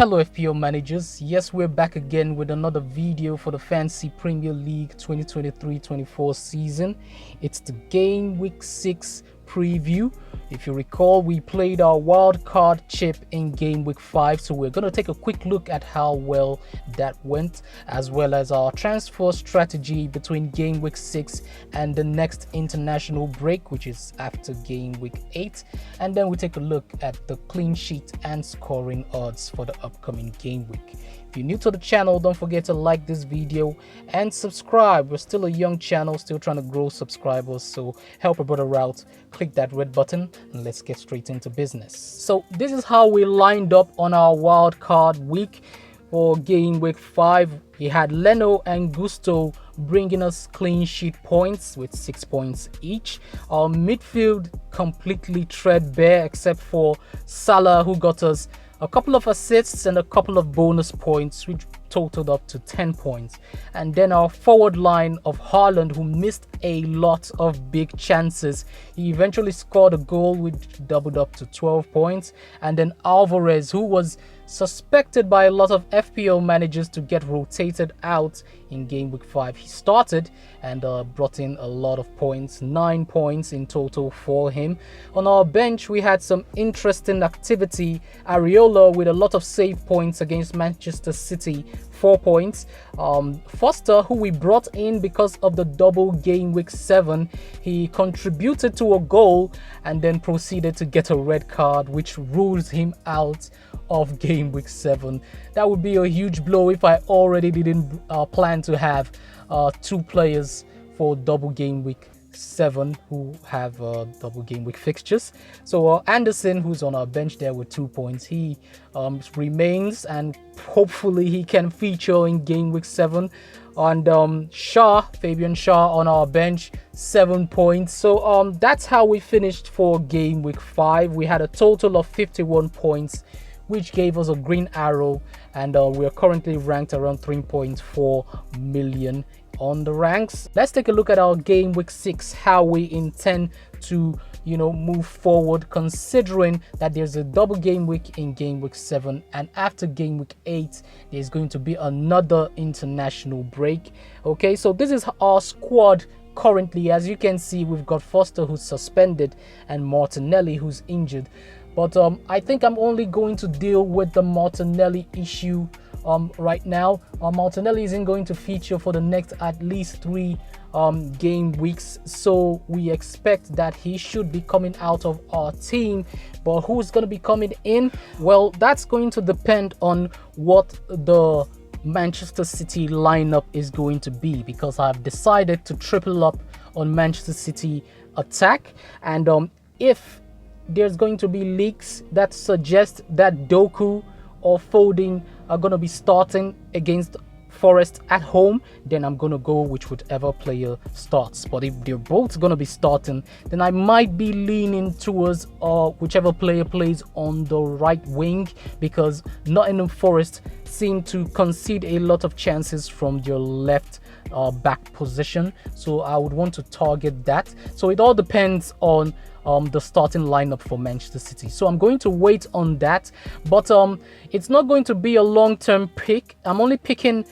Hello FPL managers, yes, we're back again with another video for the Fantasy Premier League 2023-24 season. It's the Game Week 6 preview. If you recall, we played our wildcard chip in Game Week 5, so we're going to take a quick look at how well that went, as well as our transfer strategy between Game Week 6 and the next international break, which is after Game Week 8. And then we take a look at the clean sheet and scoring odds for the upcoming game week. If you're new to the channel, don't forget to like this video and subscribe. We're still a young channel, still trying to grow subscribers, so help a brother out. Click that red button and let's get straight into business. So this is how we lined up on our wild card week for Game Week 5. We had Leno and Gusto bringing us clean sheet points with 6 points each. Our midfield completely threadbare except for Salah, who got us a couple of assists and a couple of bonus points, which totaled up to 10 points. And then our forward line of Haaland, who missed a lot of big chances. He eventually scored a goal which doubled up to 12 points. And then Alvarez, who was suspected by a lot of FPL managers to get rotated out in Game Week 5. He started and brought in a lot of points, 9 points in total for him. On our bench, we had some interesting activity. Areola with a lot of save points against Manchester City, 4 points. Foster, who we brought in because of the double Game Week 7, he contributed to a goal and then proceeded to get a red card, which rules him out of Game Week 7. That would be a huge blow if I already didn't plan to have 2 players for double Game Week 7 who have double Game Week fixtures. So Anderson, who's on our bench there with 2 points, he remains, and hopefully he can feature in Game Week 7. And Fabian Shaw on our bench, 7 points. So that's how we finished for Game Week 5. We had a total of 51 points, which gave us a green arrow, and we are currently ranked around 3.4 million on the ranks. Let's take a look at our Game Week 6, how we intend to move forward, considering that there's a double game week in Game Week 7, and after Game Week 8 there's going to be another international break. Okay, so this is our squad currently. As you can see, we've got Foster, who's suspended, and Martinelli, who's injured. But I think I'm only going to deal with the Martinelli issue right now. Martinelli isn't going to feature for the next at least 3 game weeks, so we expect that he should be coming out of our team. But who's going to be coming in? Well, that's going to depend on what the Manchester City lineup is going to be, because I've decided to triple up on Manchester City attack. And if there's going to be leaks that suggest that Doku or Foden are going to be starting against Forest at home, then I'm going to go with whichever player starts. But if they're both going to be starting, then I might be leaning towards whichever player plays on the right wing, because Nottingham Forest seem to concede a lot of chances from their left back position, so I would want to target that. So it all depends on the starting lineup for Manchester City, so I'm going to wait on that. But it's not going to be a long-term pick. I'm only picking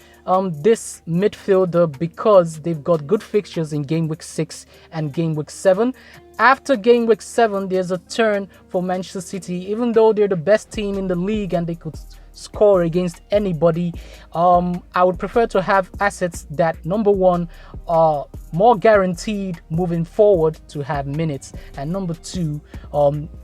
this midfielder because they've got good fixtures in Game Week 6 and Game Week 7. After Game Week 7, there's a turn for Manchester City. Even though they're the best team in the league and they could score against anybody, I would prefer to have assets that, number one, are more guaranteed moving forward to have minutes, and number 2,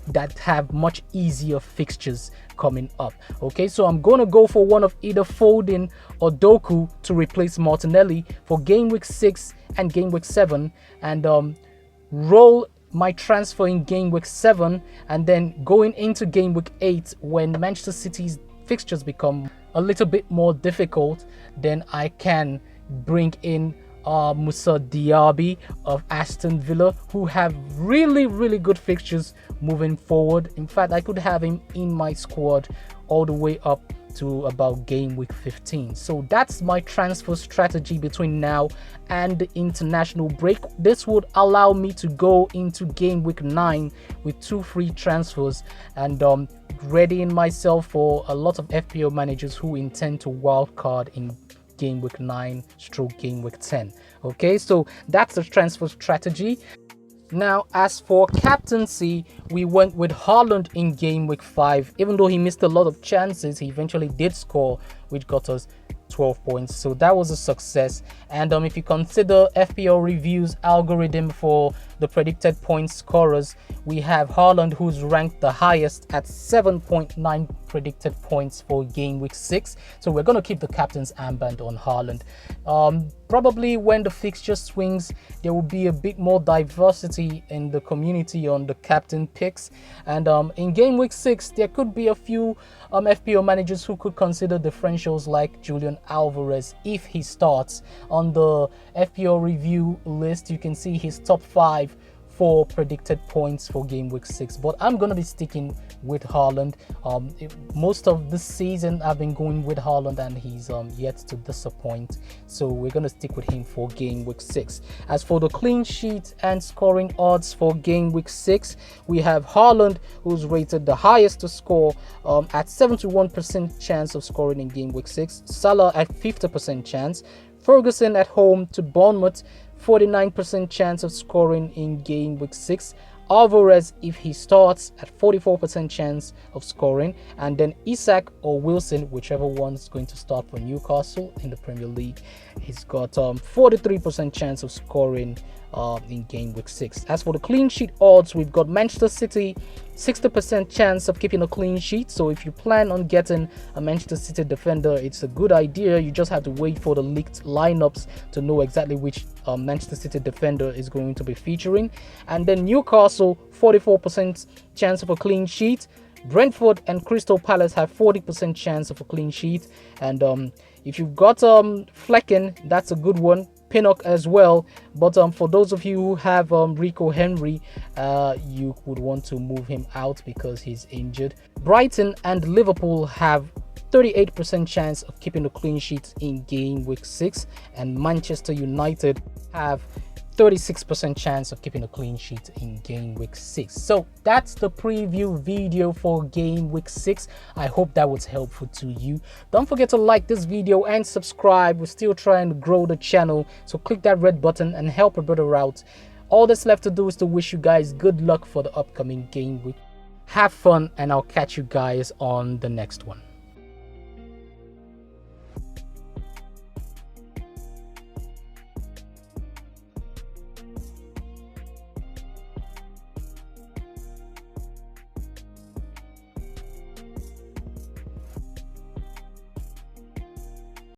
that have much easier fixtures coming up. Okay, so I'm going to go for one of either Foden or Doku to replace Martinelli for Game Week 6 and Game Week 7, and roll my transfer in Game Week 7, and then going into Game Week 8, when Manchester City's fixtures become a little bit more difficult, then I can bring in Moussa Diaby of Aston Villa, who have really good fixtures moving forward. In fact, I could have him in my squad all the way up to about game week 15. So that's my transfer strategy between now and the international break. This would allow me to go into game week 9 with 2 free transfers, and readying myself for a lot of FPL managers who intend to wildcard in game week 9 stroke game week 10. Okay, so that's the transfer strategy. Now, as for captaincy, we went with Haaland in game week 5. Even though he missed a lot of chances, he eventually did score, which got us 12 points. So that was a success. And if you consider FPL Review's algorithm for the predicted point scorers, we have Haaland, who's ranked the highest at 7.9 predicted points for game week 6. So we're going to keep the captain's armband on Haaland. Probably when the fixture swings, there will be a bit more diversity in the community on the captain picks. And in game week 6, there could be a few FPL managers who could consider differentials, like Julian Alvarez if he starts. On the FPL review list, you can see his top 5 for predicted points for game week 6, but I'm gonna be sticking with Haaland. Most of this season I've been going with Haaland, and he's yet to disappoint, so we're gonna stick with him for game week 6. As for the clean sheet and scoring odds for game week 6, we have Haaland, who's rated the highest to score at 71% chance of scoring in game week 6, Salah at 50% chance, Ferguson at home to Bournemouth, 49% chance of scoring in game week 6, Alvarez if he starts at 44% chance of scoring, and then Isak or Wilson, whichever one is going to start for Newcastle in the Premier League, he's got 43% chance of scoring in game week 6. As for the clean sheet odds, we've got Manchester City 60% chance of keeping a clean sheet. So if you plan on getting a Manchester City defender, it's a good idea. You just have to wait for the leaked lineups to know exactly which Manchester City defender is going to be featuring. And then Newcastle 44% chance of a clean sheet. Brentford and Crystal Palace have 40% chance of a clean sheet. And if you've got Flecken, that's a good one. Pinnock as well, but for those of you who have Rico Henry, you would want to move him out because he's injured. Brighton and Liverpool have 38% chance of keeping a clean sheet in game week 6, and Manchester United have 36% chance of keeping a clean sheet in game week 6. So that's the preview video for game week 6. I hope that was helpful to you. Don't forget to like this video and subscribe. We're still trying to grow the channel, so click that red button and help a brother out. All that's left to do is to wish you guys good luck for the upcoming game week. Have fun, and I'll catch you guys on the next one.